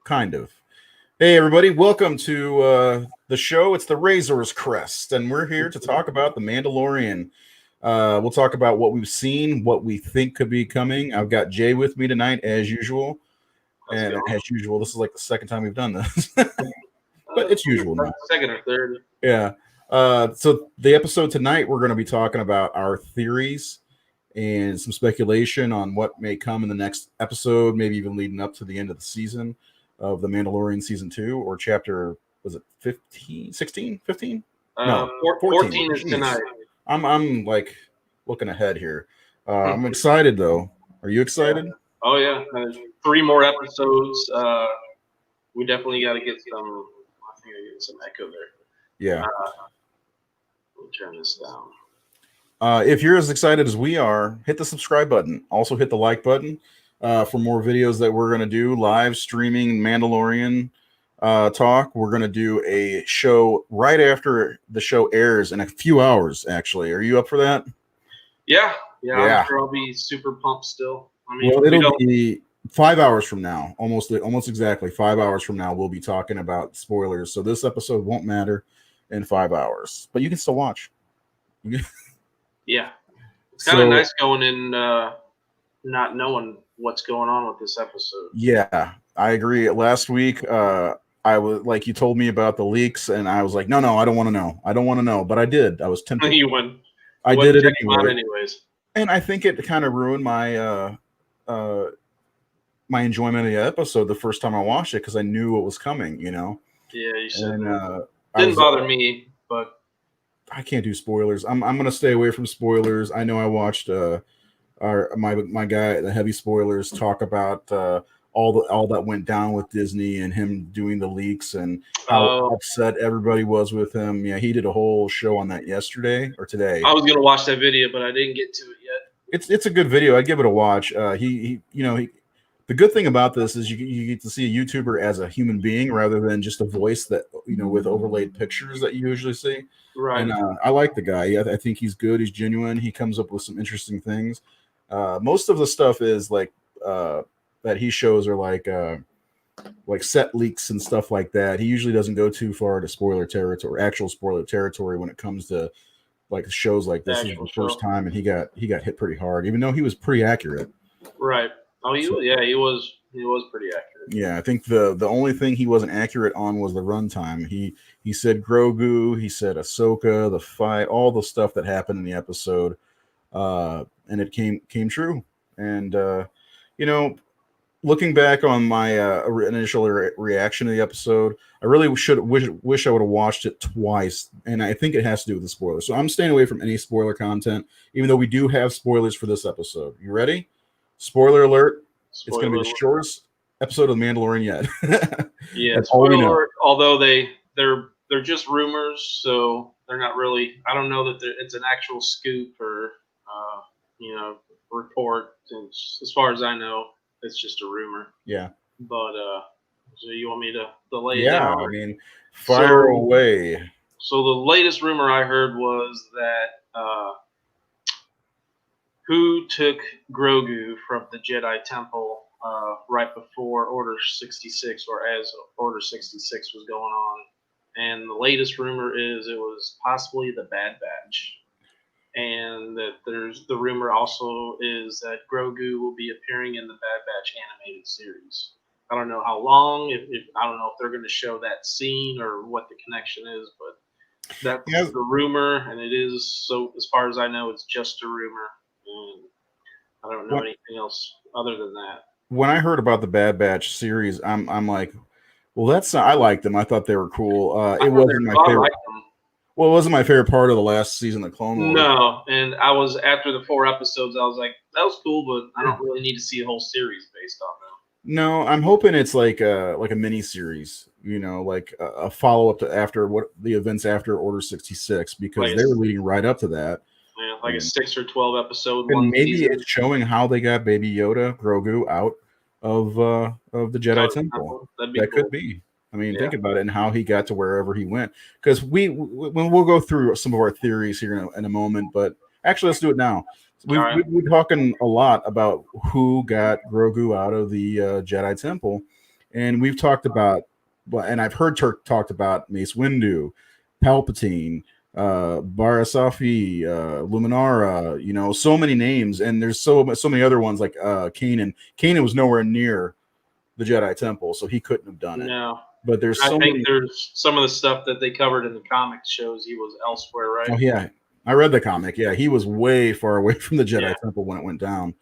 kind of. Hey, everybody, welcome to the show. It's the RayZor's Crest, and we're here to talk about the Mandalorian. We'll talk about what we've seen, what we think could be coming. I've got Jay with me tonight, as usual. And as usual, this is like the second time we've done this. But it's usual now. Second or third. Yeah. So the episode tonight, we're going to be talking about our theories and some speculation on what may come in the next episode, maybe even leading up to the end of the season of the Mandalorian season 2 or chapter, was it 15, 16, 15? No, 14 is tonight. I'm like looking ahead here. I'm excited though. Are you excited? Oh yeah. 3 more episodes. We definitely got to get some. I think I get some echo there. Yeah. We'll turn this down. If you're as excited as we are, hit the subscribe button. Also hit the like button for more videos that we're going to do. Live streaming Mandalorian talk. We're going to do a show right after the show airs in a few hours, actually. Are you up for that? Yeah. I'm sure I'll be super pumped still. I mean, well, it'll be 5 hours from now. Almost exactly 5 hours from now, we'll be talking about spoilers. So this episode won't matter in 5 hours. But you can still watch. Yeah. It's kind of nice going in not knowing what's going on with this episode. Yeah, I agree. Last week, I was like, you told me about the leaks, and I was like, no, I don't want to know. But I did. I was tempted. You went. I did it anyway. Anyways. And I think it kind of ruined my my enjoyment of the episode the first time I watched it because I knew what was coming. Yeah, you said. And, didn't bother me, but I can't do spoilers. I'm going to stay away from spoilers. I know I watched my guy, the heavy spoilers, talk about all that went down with Disney and him doing the leaks and how upset everybody was with him. Yeah, he did a whole show on that yesterday or today. I was going to watch that video, but I didn't get to it yet. It's a good video. I'd give it a watch. The good thing about this is you get to see a YouTuber as a human being rather than just a voice that, with overlaid pictures that you usually see. Right. And I like the guy. I think he's good. He's genuine. He comes up with some interesting things. Most of the stuff is like that he shows are like set leaks and stuff like that. He usually doesn't go too far to actual spoiler territory when it comes to like shows like this. This is the first time, and he got hit pretty hard, even though he was pretty accurate. Right. Oh, he was pretty accurate. Yeah, I think the only thing he wasn't accurate on was the runtime. He said Grogu, he said Ahsoka, the fight, all the stuff that happened in the episode, and it came true. And looking back on my initial reaction to the episode, I really wish I would have watched it twice, and I think it has to do with the spoilers. So I'm staying away from any spoiler content, even though we do have spoilers for this episode. You ready? Spoiler alert. It's going to be the shortest episode of The Mandalorian yet. Yeah, spoiler alert, although they're just rumors, so they're not really – I don't know that it's an actual scoop or, report. As far as I know, it's just a rumor. Yeah. But so you want me to lay it down? Yeah, I mean, fire away. So the latest rumor I heard was that who took Grogu from the Jedi Temple right before Order 66 or as Order 66 was going on. And the latest rumor is it was possibly the Bad Batch. And that the rumor also is that Grogu will be appearing in the Bad Batch animated series. I don't know how long, if I don't know if they're going to show that scene or what the connection is, but that's the rumor, and it is, so as far as I know, it's just a rumor. And I don't know anything else other than that. When I heard about the Bad Batch series, I'm like, well, I liked them. I thought they were cool. It wasn't my favorite. Well, it wasn't my favorite part of the last season of Clone Wars. No, and I was after the 4 episodes, I was like, that was cool, but I don't really need to see a whole series based on them. No, I'm hoping it's like a mini series, like a follow up to after what the events after Order 66, because they were leading right up to that. Yeah, like a 6 or 12 episode. And maybe season. It's showing how they got Baby Yoda, Grogu, out of the Jedi Temple. That cool. Could be. I mean, think about it and how he got to wherever he went. Because we'll go through some of our theories here in a moment, but actually, let's do it now. We're talking a lot about who got Grogu out of the Jedi Temple, And we've talked about, well, and I've heard Turk talked about Mace Windu, Palpatine, Barasafi, Luminara, so many names, and there's so many other ones like Kanan. Kanan was nowhere near the Jedi Temple, so he couldn't have done it. No. But there's I so think many. there's some of the stuff that they covered in the comics shows he was elsewhere, right? Oh yeah, I read the comic. Yeah, he was way far away from the Jedi Temple when it went down.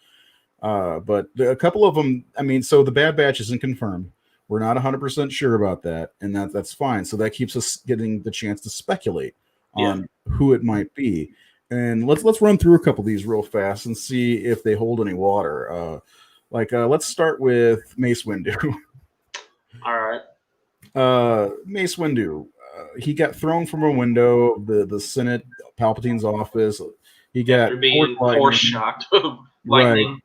But a couple of them, I mean, so the Bad Batch isn't confirmed. We're not 100% sure about that, and that's fine. So that keeps us getting the chance to speculate on who it might be. And let's run through a couple of these real fast and see if they hold any water. Let's start with Mace Windu. All right. Mace Windu. He got thrown from a window of the Senate Palpatine's office. He got After being force shocked,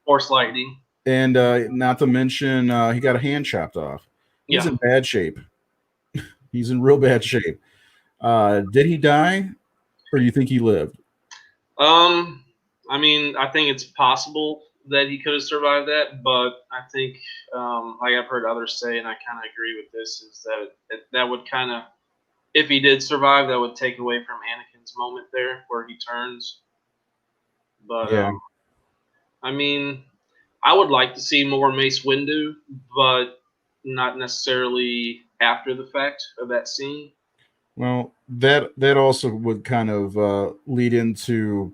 force lightning, and not to mention he got a hand chopped off. He's in bad shape. He's in real bad shape. Did he die, or do you think he lived? I mean, I think it's possible that he could have survived that, but I think, like I've heard others say, and I kind of agree with this, is that that would kind of, if he did survive, that would take away from Anakin's moment there where he turns. But I mean, I would like to see more Mace Windu, but not necessarily after the fact of that scene. Well, that also would kind of lead into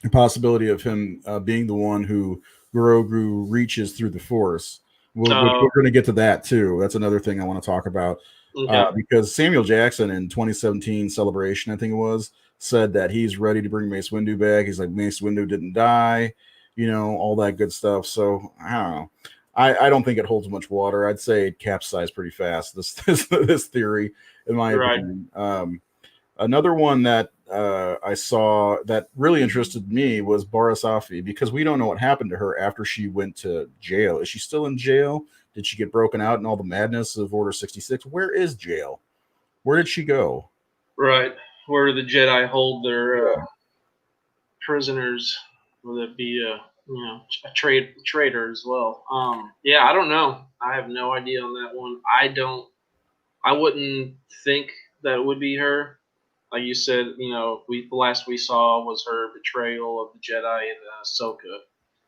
the possibility of him being the one who Grogu reaches through the Force. We're going to get to that too. That's another thing I want to talk about. Okay. Because Samuel Jackson in 2017 Celebration, I think it was, said that he's ready to bring Mace Windu back. He's like, Mace Windu didn't die, all that good stuff. So I don't know. I don't think it holds much water. I'd say it capsized pretty fast. This theory, in my opinion. Another one that I saw that really interested me was Barasafi, because we don't know what happened to her after she went to jail. Is she still in jail? Did she get broken out in all the madness of Order 66? Where is jail? Where did she go? Right, where the Jedi hold their prisoners. Will it be a traitor as well? I don't know. I have no idea on that one. I wouldn't think that it would be her. Like you said, the last we saw was her betrayal of the Jedi in Ahsoka.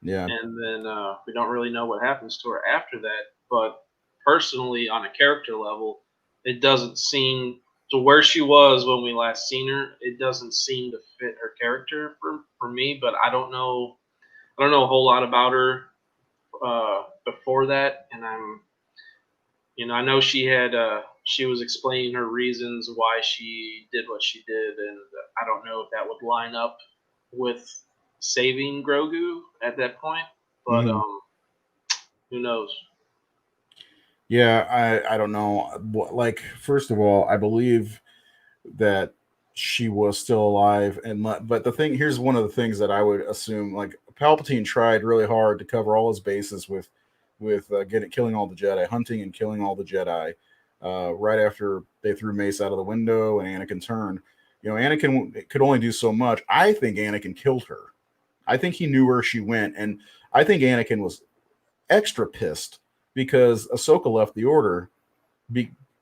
Yeah. And then we don't really know what happens to her after that. But personally, on a character level, it doesn't seem to where she was when we last seen her. It doesn't seem to fit her character for me. But I don't know a whole lot about her before that, and I know she had she was explaining her reasons why she did what she did, and I don't know if that would line up with saving Grogu at that point, but who knows? Yeah, I don't know. Like, first of all, I believe that she was still alive, but here's one of the things that I would assume, like, Palpatine tried really hard to cover all his bases with killing all the Jedi, hunting and killing all the Jedi. Right after they threw Mace out of the window and Anakin turned, Anakin could only do so much. I think Anakin killed her. I think he knew where she went, and I think Anakin was extra pissed because Ahsoka left the Order,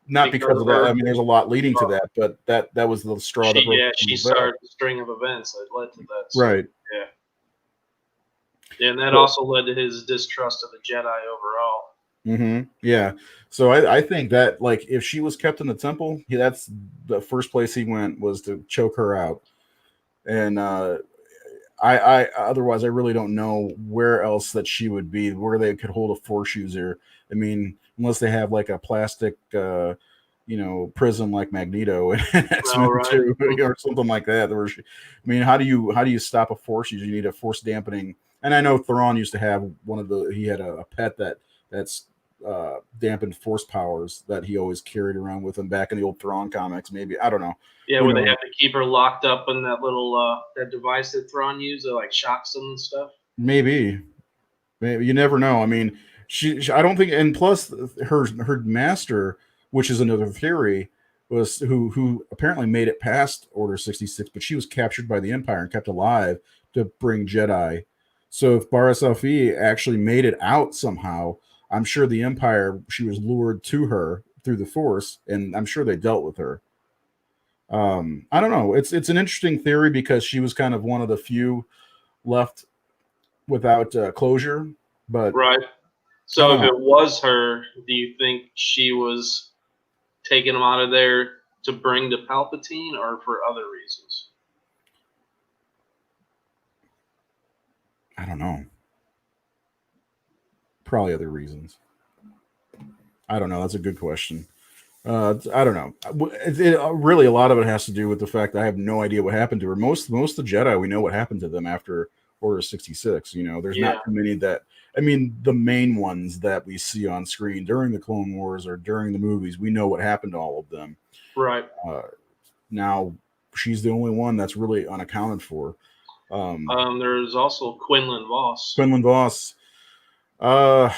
not because of that. I mean, there's a lot leading to that, but that was the straw that broke. Yeah, she started the string of events that led to that. So, right. Yeah, and that also led to his distrust of the Jedi overall. Mm-hmm. Yeah. So I think that, like, if she was kept in the temple, that's the first place he went, was to choke her out. And I otherwise I really don't know where else that she would be, where they could hold a Force user. I mean, unless they have like a plastic prism like Magneto and X-Men 2 or something like that. How do you stop a Force user? You need a Force dampening. And I know Thrawn used to have he had a pet that's dampened Force powers that he always carried around with him back in the old Thrawn comics. Maybe, I don't know. Yeah, where they have to keep her locked up in that little that device that Thrawn used that like shocks them and stuff. Maybe you never know. I mean, she I don't think, and plus her master, which is another theory, was who apparently made it past Order 66, but she was captured by the Empire and kept alive to bring Jedi. So if Barasafi actually made it out somehow, I'm sure the Empire, she was lured to her through the Force, and I'm sure they dealt with her. I don't know. It's an interesting theory because she was kind of one of the few left without closure. But Right. I So don't if know. it was her, do you think she was taking him out of there to bring to Palpatine or for other reasons? I don't know. Probably other reasons. I don't know. That's a good question. I don't know. Really, a lot of it has to do with the fact that I have no idea what happened to her. Most of the Jedi, we know what happened to them after Order 66. You know, there's Yeah. not too many that. I mean, the main ones that we see on screen during the Clone Wars or during the movies, we know what happened to all of them. Right. Now, she's the only one that's really unaccounted for. There's also Quinlan Voss. Quinlan Voss. Uh,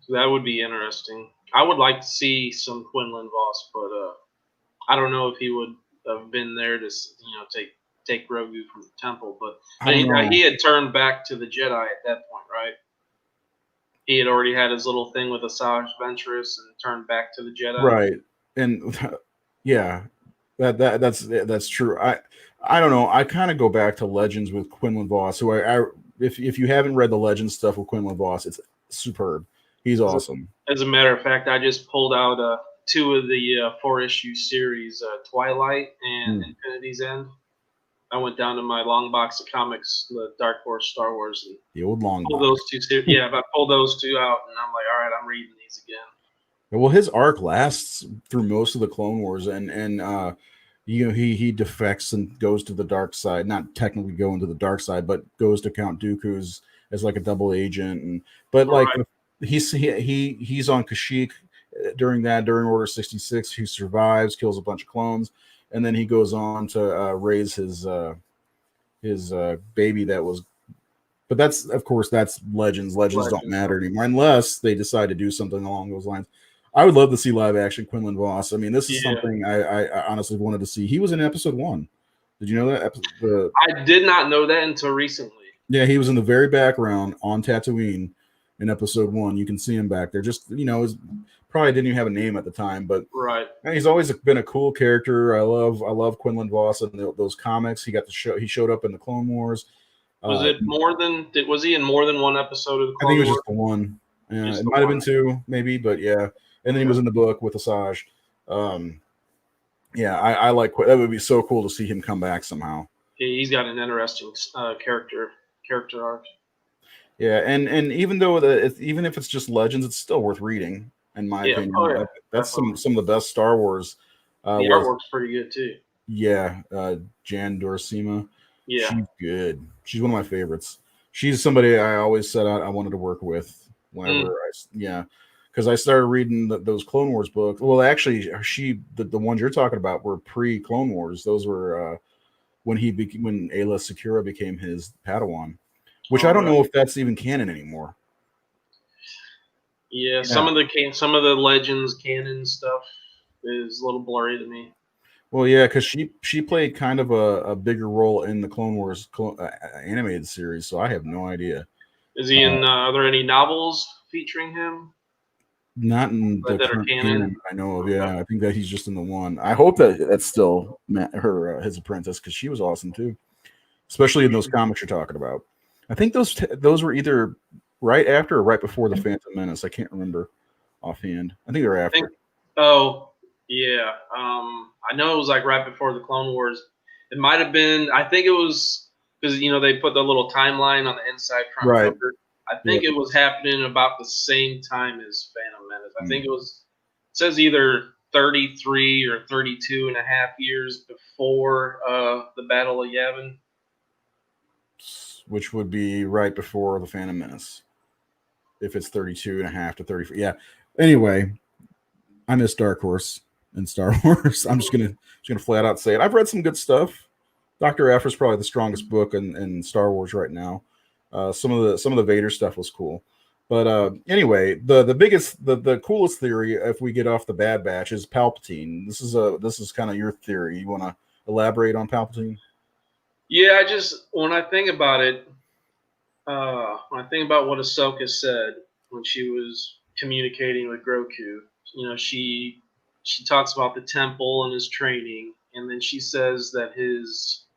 So that would be interesting. I would like to see some Quinlan Voss, but I don't know if he would have been there to take Grogu from the temple. But I don't know. he had turned back to the Jedi at that point, right? He had already had his little thing with Asajj Ventress and turned back to the Jedi. Right. And yeah, that's true. I don't know. I kind of go back to Legends with Quinlan Voss, who if you haven't read the Legends stuff with Quinlan Voss, it's superb. He's awesome. As a matter of fact, I just pulled out 2 of the 4-issue series, Twilight and Infinity's End. I went down to my long box of comics, the Dark Horse Star Wars, and The old long pulled box. those 2 series. Yeah, I pulled those 2 out, and I'm like, all right, I'm reading these again. Well, his arc lasts through most of the Clone Wars, and he defects and goes to the dark side. Not technically going to the dark side, but goes to Count Dooku's as like a double agent. But like Right. he's on Kashyyyk during Order 66. He survives, kills a bunch of clones, and then he goes on to raise his baby that was. But that's, of course, that's Legends. Legends don't matter anymore unless they decide to do something along those lines. I would love to see live action Quinlan Voss. I mean, this is something I honestly wanted to see. He was in episode 1. Did you know that? I did not know that until recently. Yeah, he was in the very background on Tatooine in episode 1. You can see him back there. Just, probably didn't even have a name at the time, but right. He's always been a cool character. I love Quinlan Voss and those comics. He showed up in the Clone Wars. Was he in more than one episode of the Clone Wars? I think it was just the one. Yeah, it might have been 2, maybe, but yeah. And then he was in the book with Asajj. Yeah, I like that. Would be so cool to see him come back somehow. He's got an interesting character arc. Yeah, and even though even if it's just Legends, it's still worth reading, in my opinion. Oh, yeah. That's some of the best Star Wars. The artwork's pretty good too. Yeah, Jan Dorsima. Yeah, she's good. She's one of my favorites. She's somebody I always set out I wanted to work with whenever because I started reading those Clone Wars books. Well, actually, the ones you're talking about were pre-Clone Wars. Those were when Ayla Secura became his Padawan, which I don't know if that's even canon anymore. Yeah, some of the Legends canon stuff is a little blurry to me. Well, yeah, because she played kind of a bigger role in the Clone Wars animated series, so I have no idea. Is he in? Are there any novels featuring him? Not in the current canon I know of. Yeah, I think that he's just in the one. I hope that's still his apprentice, because she was awesome too, especially in those comics you're talking about. I think those were either right after or right before the Phantom Menace. I can't remember offhand. I think they're after. Yeah. I know it was like right before the Clone Wars. It might have been. I think it was because they put the little timeline on the inside front cover. I think it was happening about the same time as Phantom Menace. I think it says either 33 or 32 and a half years before the Battle of Yavin, which would be right before the Phantom Menace. If it's 32 and a half to 34. Yeah. Anyway, I miss Dark Horse in Star Wars. I'm just gonna flat out say it. I've read some good stuff. Dr. Aphra is probably the strongest book in Star Wars right now. Some of the Vader stuff was cool, but anyway, the coolest theory, if we get off the Bad Batch, is Palpatine. This is kind of your theory. You want to elaborate on Palpatine? Yeah, when I think about it, when I think about what Ahsoka said when she was communicating with Grogu. She talks about the temple and his training, and then she says that his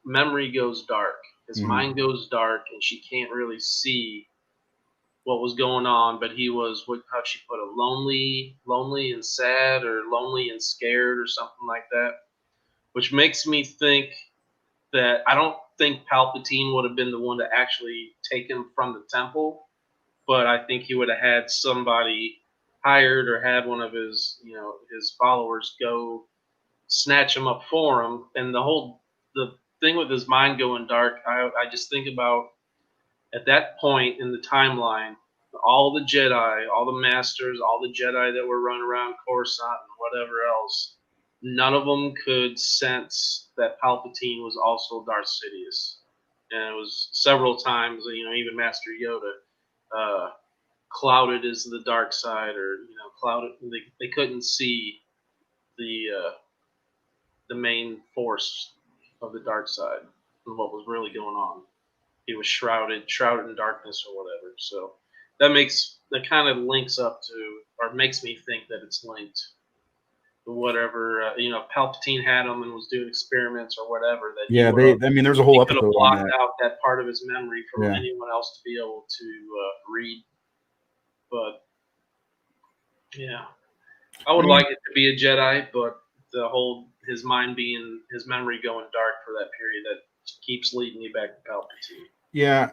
memory goes dark, his mind goes dark, and she can't really see what was going on. But he was, how she put it, lonely and sad, or lonely and scared, or something like that, which makes me think that I don't think Palpatine would have been the one to actually take him from the temple, but I think he would have had somebody hired or had one of his followers go snatch him up for him. And the thing with his mind going dark, I just think about at that point in the timeline, all the Jedi, all the Masters, all the Jedi that were running around Coruscant and whatever else, none of them could sense that Palpatine was also Darth Sidious. And it was several times, even Master Yoda clouded as the dark side, or clouded. They couldn't see the main force of the dark side and what was really going on. He was shrouded in darkness or whatever. So that kind of links up to, or makes me think that it's linked to whatever Palpatine had him and was doing experiments or whatever. That there's a whole episode on blocked out that part of his memory from anyone else to be able to read. But yeah, I would like it to be a Jedi, but his memory going dark for that period, that keeps leading me back to Palpatine. Yeah,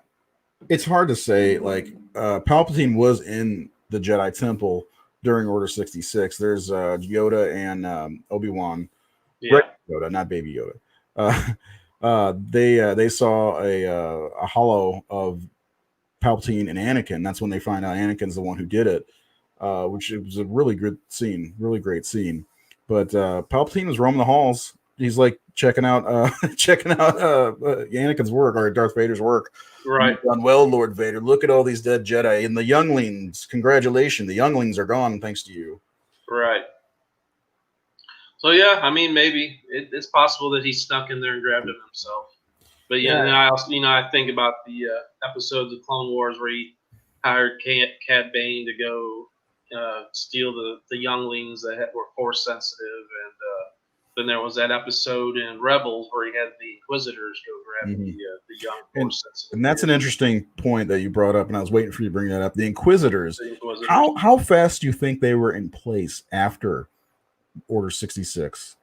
it's hard to say. Like, Palpatine was in the Jedi Temple during Order 66. There's Yoda and Obi-Wan. Yeah. Yoda, not Baby Yoda. They saw a hollow of Palpatine and Anakin. That's when they find out Anakin's the one who did it, which was a really good scene, really great scene. But Palpatine was roaming the halls. He's like checking out Anakin's work, or Darth Vader's work. Right. You've done well, Lord Vader. Look at all these dead Jedi and the younglings. Congratulations, the younglings are gone thanks to you. Right. So yeah, I mean, maybe it's possible that he snuck in there and grabbed him himself. But yeah, and I also, I think about the episodes of Clone Wars where he hired Cad Bane to go steal the younglings that were Force sensitive, and then there was that episode in Rebels where he had the Inquisitors go grab the young Force sensitive. And that's an interesting point that you brought up, and I was waiting for you to bring that up. The Inquisitors. How fast do you think they were in place after Order 66?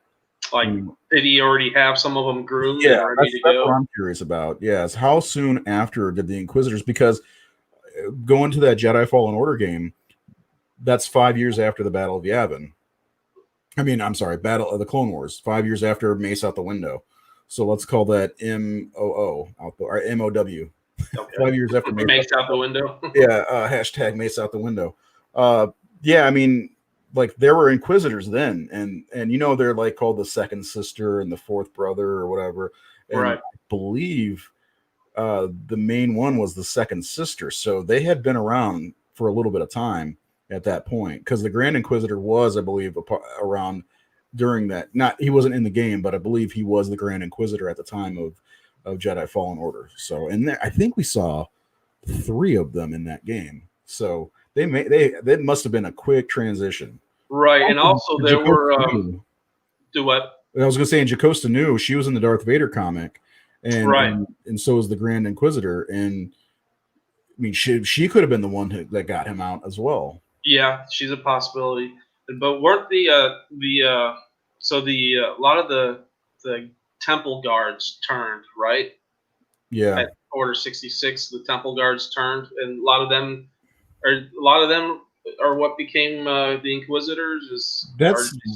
Like, did he already have some of them groomed and ready to that's go? What I'm curious about. Yes. How soon after did the Inquisitors? Because going to that Jedi Fallen Order game, that's 5 years after the Battle of Yavin. I mean, I'm sorry, Battle of the Clone Wars. 5 years after Mace out the window. So let's call that MOO or MOW. Okay. 5 years after Mace out the window. Hashtag Mace out the window. I mean, like, there were Inquisitors then, and they're like called the second sister and the fourth brother or whatever. And right. I believe the main one was the second sister, so they had been around for a little bit of time at that point, because the Grand Inquisitor was, I believe, around during that. Not, he wasn't in the game, but I believe he was the Grand Inquisitor at the time of Jedi Fallen Order. So, and I think we saw 3 of them in that game. So they must have been a quick transition. Right, and also there were do what? I was going to say, in Jocasta Nu, she was in the Darth Vader comic, and so was the Grand Inquisitor, and I mean, she could have been the one that got him out as well. Yeah, she's a possibility. But weren't a lot of the temple guards turned, right? Yeah. At Order 66, the temple guards turned, and a lot of them are what became the Inquisitors.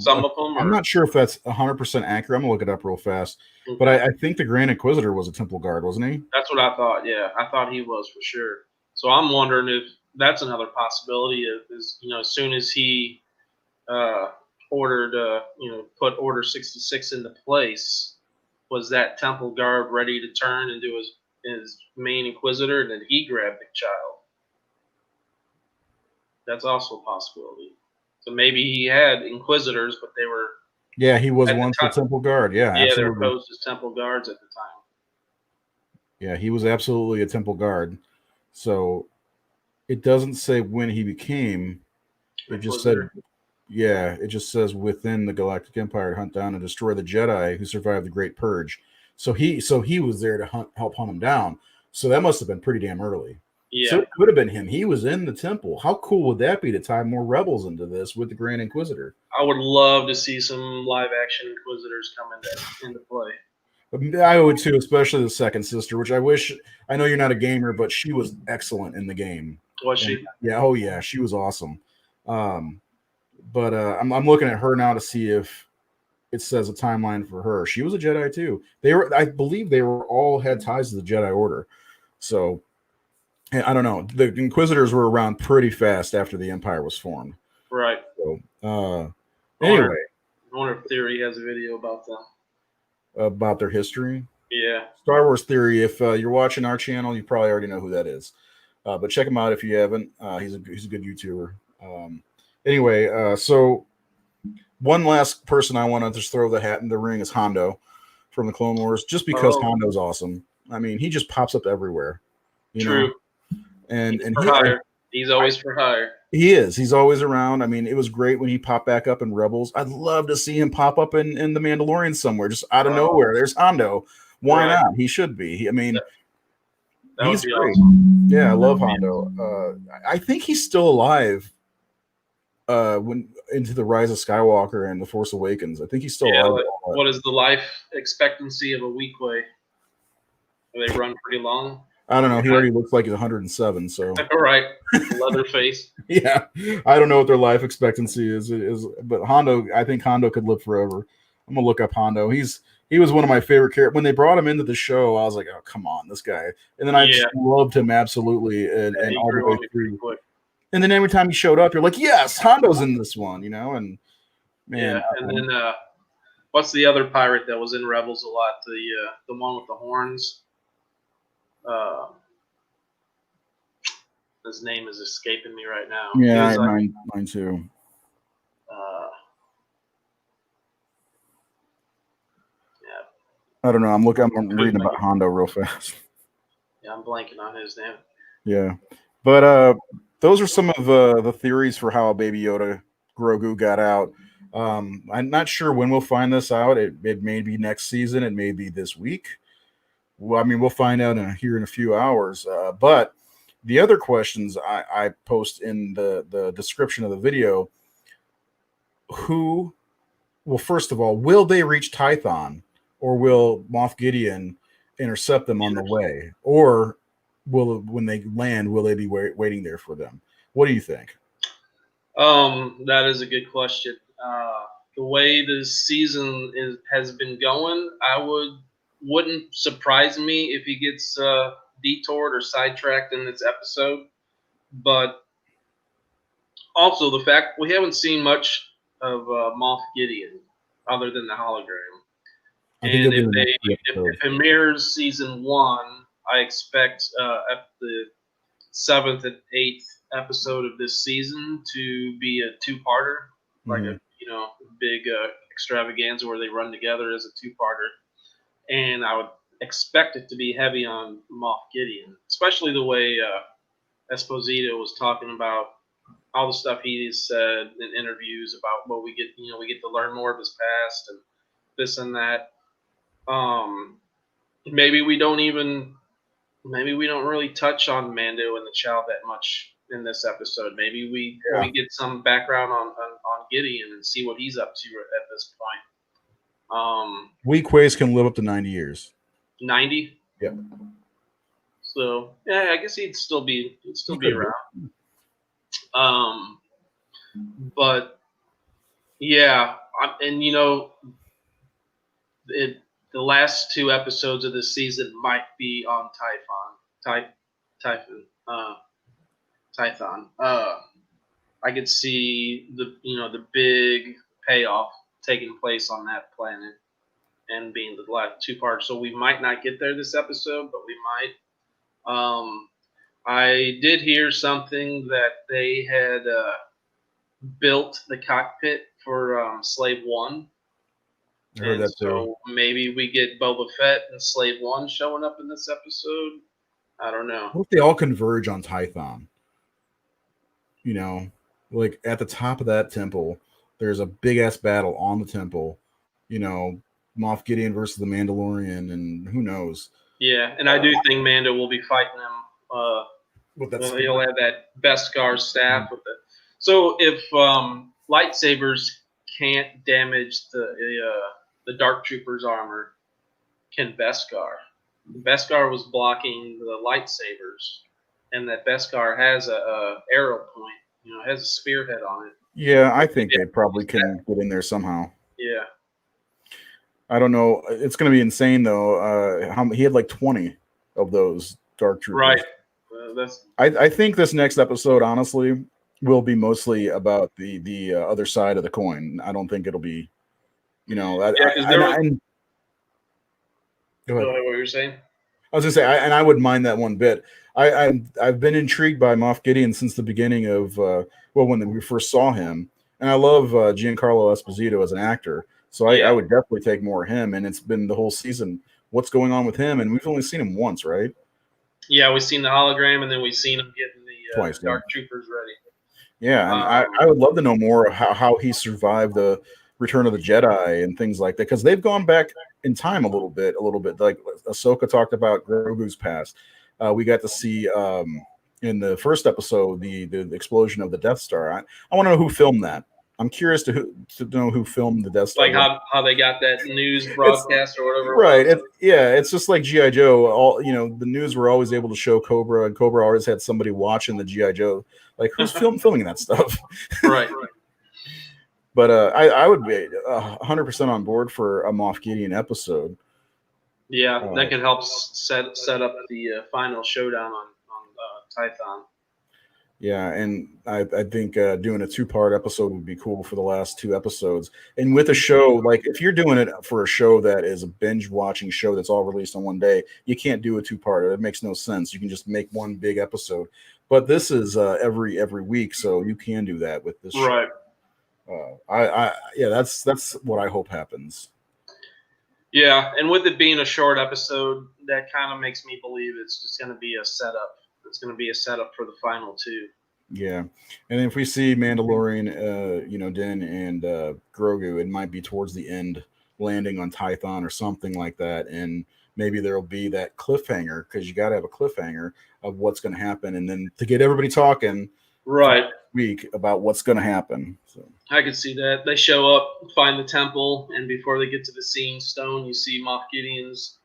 Some of them. I'm not sure if that's 100% accurate. I'm gonna look it up real fast. Okay. But I think the Grand Inquisitor was a temple guard, wasn't he? That's what I thought. Yeah, I thought he was for sure. So I'm wondering if that's another possibility. Is as soon as he ordered, put Order 66 into place, was that temple guard ready to turn into his main Inquisitor, and then he grabbed the child? That's also a possibility. So maybe he had Inquisitors, but they were... Yeah, he was once a temple guard. Yeah, absolutely. They were posed as temple guards at the time. Yeah, he was absolutely a temple guard. So, It doesn't say when he became. It just said, Inquisitor. yeah, it just says within the Galactic Empire, hunt down and destroy the Jedi who survived the Great Purge. So he was there to help hunt him down. So that must have been pretty damn early. So Yeah, it could have been him. He was in the temple. How cool would that be to tie more rebels into this with the Grand Inquisitor? I would love to see some live action Inquisitors come into play. I would too, especially the second sister, which I wish. I know you're not a gamer, but she was excellent in the game. Was And she? yeah, oh yeah, she was awesome. Um, but I'm looking at her now to see if it says a timeline for her. She was a Jedi too. I believe they were all had ties to the Jedi Order. So and I don't know. The Inquisitors were around pretty fast after the Empire was formed. Right. So I wonder, anyway, I wonder if Theory has a video about them. about their history. Yeah. Star Wars Theory. If you're watching our channel, you probably already know who that is. But check him out if you haven't. He's a good YouTuber. Anyway, so one last person I want to just throw the hat in the ring is Hondo from the Clone Wars, just because Hondo's awesome. I mean, he just pops up everywhere. You True. know? And For hire. He's always for hire. He is. He's always around. I mean, it was great when he popped back up in Rebels. I'd love to see him pop up in the Mandalorian somewhere, just out of nowhere. There's Hondo. Why not? He should be. I mean, that he's would be great. Awesome. Yeah, I love Hondo. I think he's still alive. When into the Rise of Skywalker and the Force Awakens, I think he's still alive. Like, what is the life expectancy of a Weequay? Do they run pretty long? I don't know. He already looks like he's 107. So right, leather face. Yeah, I don't know what their life expectancy is, but Hondo. I think Hondo could live forever. I'm gonna look up Hondo. He was one of my favorite characters. When they brought him into the show, I was like, oh come on, this guy. And then I just loved him absolutely, and all the way through. And then every time he showed up, you're like, yes, Hondo's in this one, you know. And man, yeah. And then what's the other pirate that was in Rebels a lot? The one with the horns. His name is escaping me right now. Yeah, mine too. I don't know. I'm reading about Hondo real fast. Yeah, I'm blanking on his name. Yeah, but those are some of the theories for how Baby Yoda Grogu got out. I'm not sure when we'll find this out. It may be next season. It may be this week. Well, I mean, we'll find out here in a few hours. But the other questions I post in the description of the video. Well, first of all, will they reach Tython, or will Moff Gideon intercept them on the way, or when they land, will they be waiting there for them? What do you think? That is a good question. The way this season has been going, wouldn't surprise me if he gets detoured or sidetracked in this episode. But also the fact we haven't seen much of Moff Gideon other than the hologram. And if it mirrors season 1, I expect at the 7th and 8th episode of this season to be a two-parter, like a big extravaganza where they run together as a two-parter. And I would expect it to be heavy on Moff Gideon, especially the way Esposito was talking about all the stuff he said in interviews about what we get to learn more of his past and this and that. Maybe we don't really touch on Mando and the child that much in this episode. Maybe we get some background on Gideon and see what he's up to at this point. Weequays can live up to 90 years. 90? Yeah. So yeah, I guess he'd still be around. But yeah, and the last 2 episodes of this season might be on Tython. I could see the big payoff taking place on that planet and being the last 2 parts. So we might not get there this episode, but we might. I did hear something that they had built the cockpit for Slave 1. I heard that too. Maybe we get Boba Fett and Slave 1 showing up in this episode. I don't know. What if they all converge on Tython? you know, like at the top of that temple, there's a big ass battle on the temple. You know, Moff Gideon versus the Mandalorian, and who knows? Yeah, and I do think Mando will be fighting him. With that He'll have that Beskar staff with the. So if lightsabers can't damage the Dark Trooper's armor, can Beskar? Beskar was blocking the lightsabers, and that Beskar has a arrow point. You know, has a spearhead on it. Yeah, I think they probably can get in there somehow. Yeah. I don't know. It's going to be insane though. He had like 20 of those Dark Troopers. Right. I think this next episode, honestly, will be mostly about the other side of the coin. I don't think it'll be, you know. Go ahead. What you were saying? I was gonna say, and I wouldn't mind that one bit. I've been intrigued by Moff Gideon since the beginning of when we first saw him, and I love Giancarlo Esposito as an actor. So I would definitely take more of him. And it's been the whole season. What's going on with him? And we've only seen him once, right? Yeah, we've seen the hologram, and then we've seen him getting the Twice, Dark Troopers ready. Yeah, and I would love to know more of how he survived the Return of the Jedi and things like that, because they've gone back in time a little bit. Like Ahsoka talked about Grogu's past. We got to see in the first episode the explosion of the Death Star. I want to know who filmed that. I'm curious to know who filmed the Death Star. Like how they got that news broadcast or whatever. Right. It's just like G.I. Joe. The news were always able to show Cobra, and Cobra always had somebody watching the G.I. Joe. Like, who's filming that stuff? Right. But I would be 100% on board for a Moff Gideon episode. Yeah, that could help set up the final showdown on Tython. Yeah, and I think doing a 2-part episode would be cool for the last 2 episodes. And with a show, like if you're doing it for a show that is a binge watching show that's all released on one day, you can't do a 2-part. It makes no sense. You can just make one big episode. But this is every week, so you can do that with this show. Right. That's what I hope happens. Yeah, and with it being a short episode, that kind of makes me believe it's just going to be a setup. It's going to be a setup for the final 2. Yeah, and if we see Mandalorian, Din and Grogu, it might be towards the end, landing on Tython or something like that, and maybe there'll be that cliffhanger, because you got to have a cliffhanger of what's going to happen, and then to get everybody talking right week about what's going to happen. So I could see that they show up, find the temple, and before they get to the Seeing Stone, you see Moff Gideon's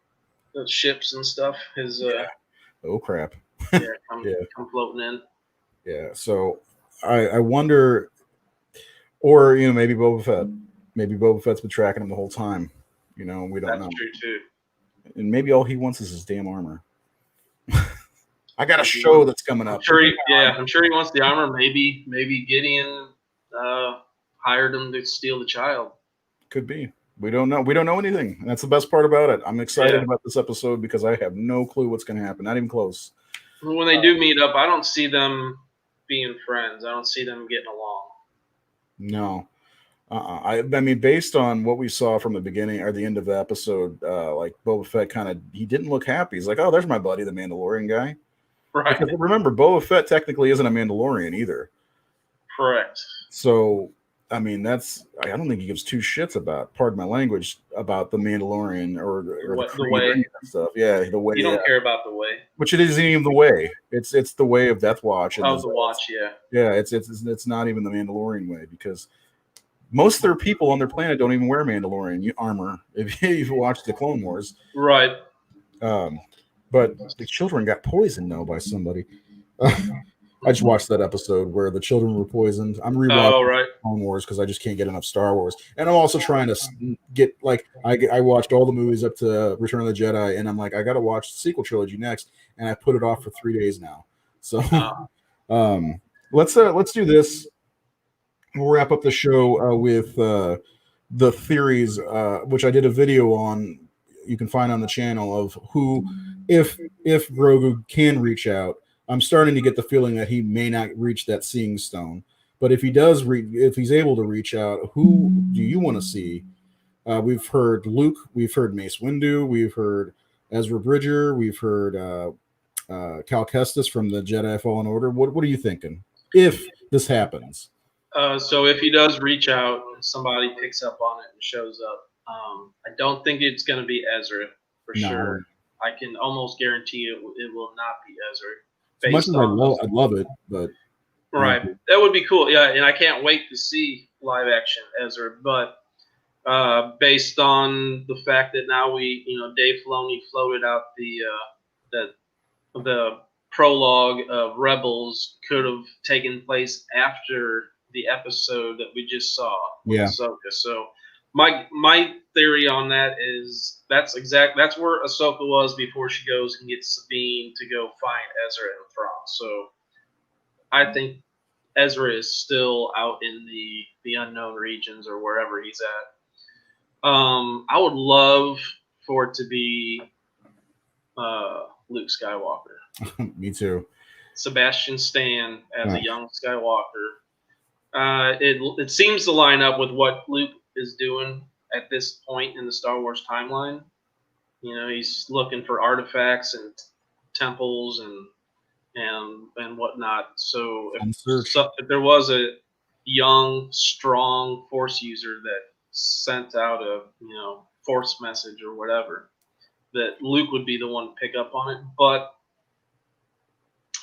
ships and stuff. Oh crap. Come floating in. Yeah, so I wonder, or maybe Boba Fett. Maybe Boba Fett's been tracking him the whole time. We don't know. That's true too. And maybe all he wants is his damn armor. I got a show that's coming up. I'm sure he wants the armor. Maybe Gideon hired him to steal the child. Could be. We don't know. We don't know anything. And that's the best part about it. I'm excited about this episode because I have no clue what's going to happen. Not even close. When they do meet up, I don't see them being friends. I don't see them getting along. No. I mean, based on what we saw from the beginning or the end of the episode, like Boba Fett he didn't look happy. He's like, oh, there's my buddy, the Mandalorian guy. Right. Because remember, Boba Fett technically isn't a Mandalorian either. Correct. So, I mean, I don't think he gives 2 shits about, pardon my language, about the Mandalorian or the way and stuff. Yeah, the way. You don't care about the way. Which it isn't even the way. It's the way of Death Watch. Of the Watch, yeah. Yeah, it's not even the Mandalorian way, because most of their people on their planet don't even wear Mandalorian armor. If you've watched the Clone Wars, right? But the children got poisoned now by somebody. I just watched that episode where the children were poisoned. I'm rewatching Clone Wars because I just can't get enough Star Wars, and I'm also trying to get I watched all the movies up to Return of the Jedi, and I'm like, I got to watch the sequel trilogy next, and I put it off for 3 days now. So, let's do this. We'll wrap up the show with the theories, which I did a video on. You can find on the channel of who, if Grogu can reach out. I'm starting to get the feeling that he may not reach that Seeing Stone, but if he does, if he's able to reach out, who do you want to see? We've heard Luke, we've heard Mace Windu, we've heard Ezra Bridger, we've heard Cal Kestis from the Jedi Fallen Order. What are you thinking? If this happens. So if he does reach out and somebody picks up on it and shows up, I don't think it's going to be Ezra for sure. I can almost guarantee it will not be Ezra. As much as I'd love it, but right, that would be cool. Yeah, and I can't wait to see live action Ezra. But based on the fact that now Dave Filoni floated out the prologue of Rebels could have taken place after the episode that we just saw with Ahsoka. So my theory on that is that's where Ahsoka was before she goes and gets Sabine to go find Ezra and Thrawn. So I think Ezra is still out in the unknown regions or wherever he's at. I would love for it to be Luke Skywalker. Me too. Sebastian Stan as a young Skywalker. It seems to line up with what Luke is doing at this point in the Star Wars timeline. He's looking for artifacts and temples and whatnot. So if there was a young, strong Force user that sent out a Force message or whatever, that Luke would be the one to pick up on it. But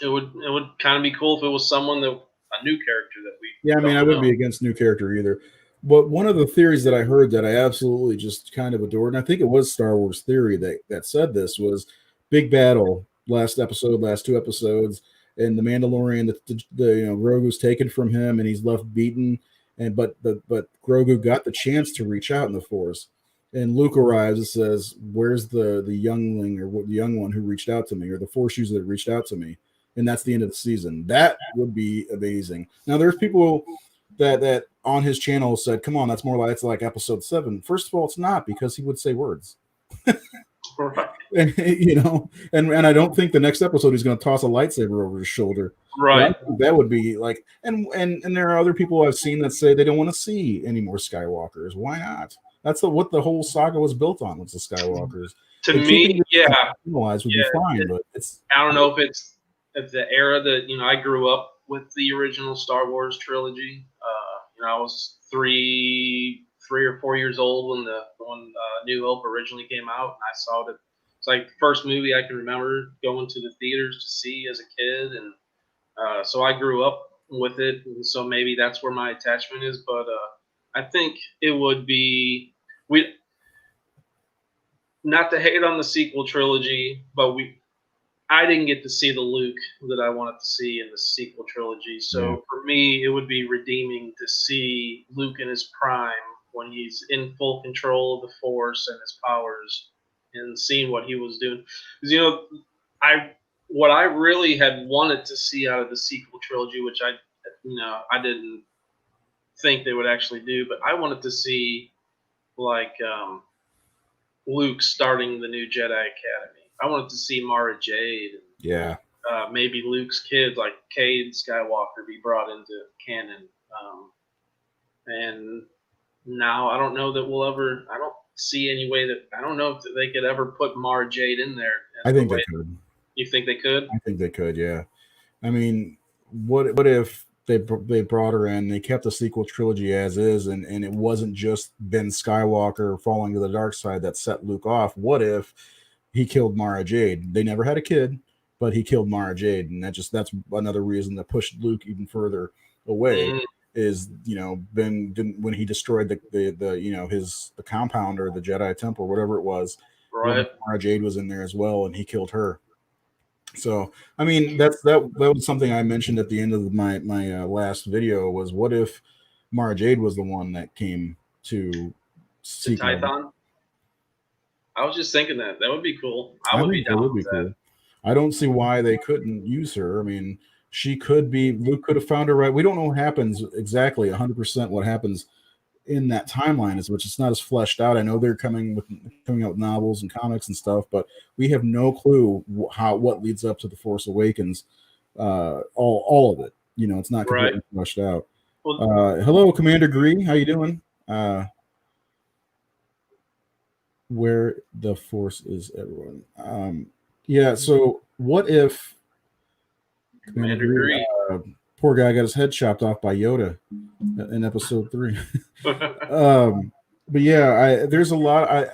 it would kind of be cool if it was someone a new character that we. Yeah, I mean, I wouldn't be against new character either. But one of the theories that I heard that I absolutely just kind of adored, and I think it was Star Wars Theory that said this, was big battle last two episodes, and the Mandalorian, Grogu's taken from him and he's left beaten, but Grogu got the chance to reach out in the Force, and Luke arrives and says, "Where's the youngling or the young one who reached out to me, or the Force user that reached out to me?" And that's the end of the season. That would be amazing. Now, there's people that on his channel said, "Come on, that's like episode 7." First of all, it's not, because he would say words. Right. And I don't think the next episode he's going to toss a lightsaber over his shoulder. Right. That would be like, and there are other people I've seen that say they don't want to see any more Skywalkers. Why not? That's what the whole saga was built on, was the Skywalkers. To me, would be fine, but I don't know if it's the era that I grew up with the original Star Wars trilogy. I was 3 or 4 years old when New Hope originally came out, and I saw it. It's like the first movie I can remember going to the theaters to see as a kid, and so I grew up with it, and so maybe that's where my attachment is. But I think it would be not to hate on the sequel trilogy, but I didn't get to see the Luke that I wanted to see in the sequel trilogy. So for me, it would be redeeming to see Luke in his prime, when he's in full control of the Force and his powers, and seeing what he was doing. Because what I really had wanted to see out of the sequel trilogy, which I didn't think they would actually do, but I wanted to see Luke starting the new Jedi Academy. I wanted to see Mara Jade. Maybe Luke's kids, like Cade Skywalker, be brought into canon. And now I don't know that I don't see any way that, I don't know if they could ever put Mara Jade in there. I think they could. You think they could? I think they could, yeah. I mean, what if they brought her in, they kept the sequel trilogy as is, and it wasn't just Ben Skywalker falling to the dark side that set Luke off? What if he killed Mara Jade? They never had a kid, but he killed Mara Jade, and that's another reason to push Luke even further away. Is Ben didn't, when he destroyed the compound or the Jedi Temple, whatever it was, right? Mara Jade was in there as well, and he killed her. So I mean, that was something I mentioned at the end of my last video, was what if Mara Jade was the one that came to seek Tython? I was just thinking that would be cool. I would be down with that. I don't see why they couldn't use her. I mean, she could be, Luke could have found her right. We don't know what happens exactly 100% what happens in that timeline, as much it's not as fleshed out. I know they're coming out with novels and comics and stuff, but we have no clue what leads up to the Force Awakens. All of it, it's not completely fleshed out. Hello, Commander Green, how you doing? Where the Force is, everyone. So what if Commander Green Poor guy got his head chopped off by Yoda in episode 3. But yeah, there's a lot.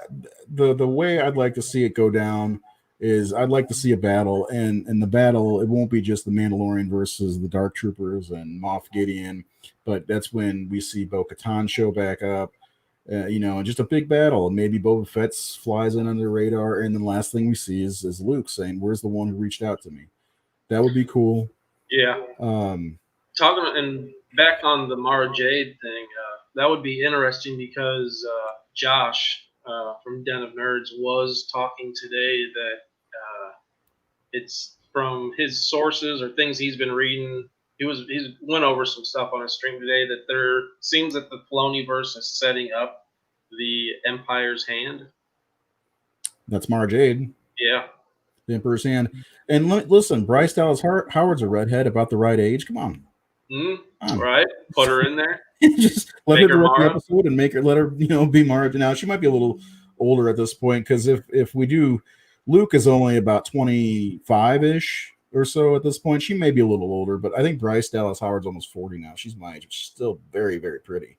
The way I'd like to see it go down is I'd like to see a battle, and in the battle, it won't be just the Mandalorian versus the Dark Troopers and Moff Gideon, but that's when we see Bo-Katan show back up, and just a big battle. Maybe Boba Fett flies in under the radar, and the last thing we see is Luke saying, "Where's the one who reached out to me?" That would be cool. Yeah. Talking and back on the Mara Jade thing, that would be interesting because Josh from Den of Nerds was talking today that it's from his sources or things he's been reading. He went over some stuff on his stream today that there seems that the Filoniverse is setting up the Empire's hand. That's Mara Jade. Yeah. The Emperor's hand. And listen, Bryce Dallas Howard's a redhead about the right age. Come on. Right. Put her in there. Just let her direct the episode and let her, be Mara. Now she might be a little older at this point because if we do, Luke is only about 25-ish or so at this point. She may be a little older, but I think Bryce Dallas Howard's almost 40 now. She's my age. She's still very, very pretty.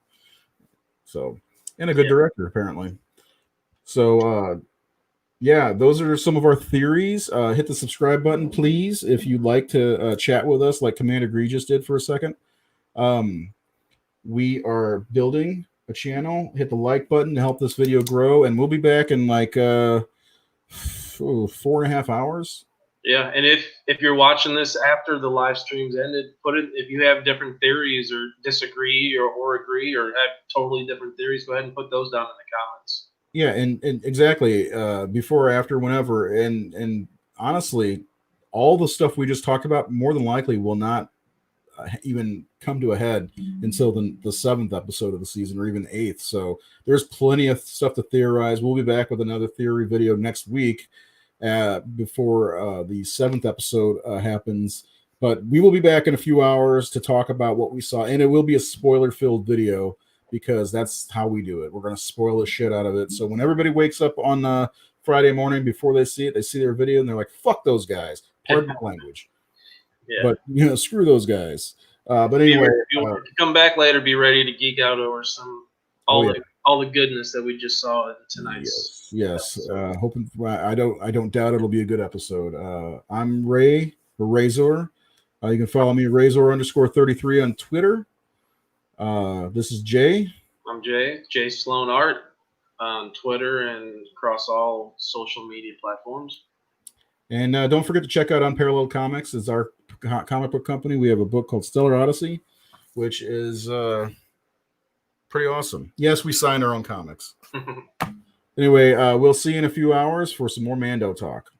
So, and a good director apparently. So, yeah, those are some of our theories. Hit the subscribe button, please, if you'd like to chat with us like Commander Egregious did for a second. We are building a channel. Hit the like button to help this video grow, and we'll be back in like 4.5 hours. Yeah, and if you're watching this after the live stream's ended, if you have different theories or disagree or agree or have totally different theories, go ahead and put those down in the comments. Yeah, and exactly, before or after, whenever, and honestly, all the stuff we just talked about more than likely will not even come to a head until the 7th episode of the season, or even 8th. So there's plenty of stuff to theorize. We'll be back with another theory video next week before the 7th episode happens. But we will be back in a few hours to talk about what we saw, and it will be a spoiler-filled video, because that's how we do it. We're going to spoil the shit out of it. So when everybody wakes up on Friday morning before they see it, they see their video and they're like, fuck those guys. Pardon my language. Yeah. But, screw those guys. But anyway. If you want to come back later, be ready to geek out over all the goodness that we just saw in tonight's. Yes. Hoping I don't doubt it'll be a good episode. I'm Ray, or RayZor. You can follow me at RayZor_33 on Twitter. This is Jay. I'm Jay Sloan Art on Twitter and across all social media platforms. And don't forget to check out Unparalleled Comics. It's our comic book company. We have a book called Stellar Odyssey, which is pretty awesome. Yes, we sign our own comics. Anyway, we'll see you in a few hours for some more Mando talk.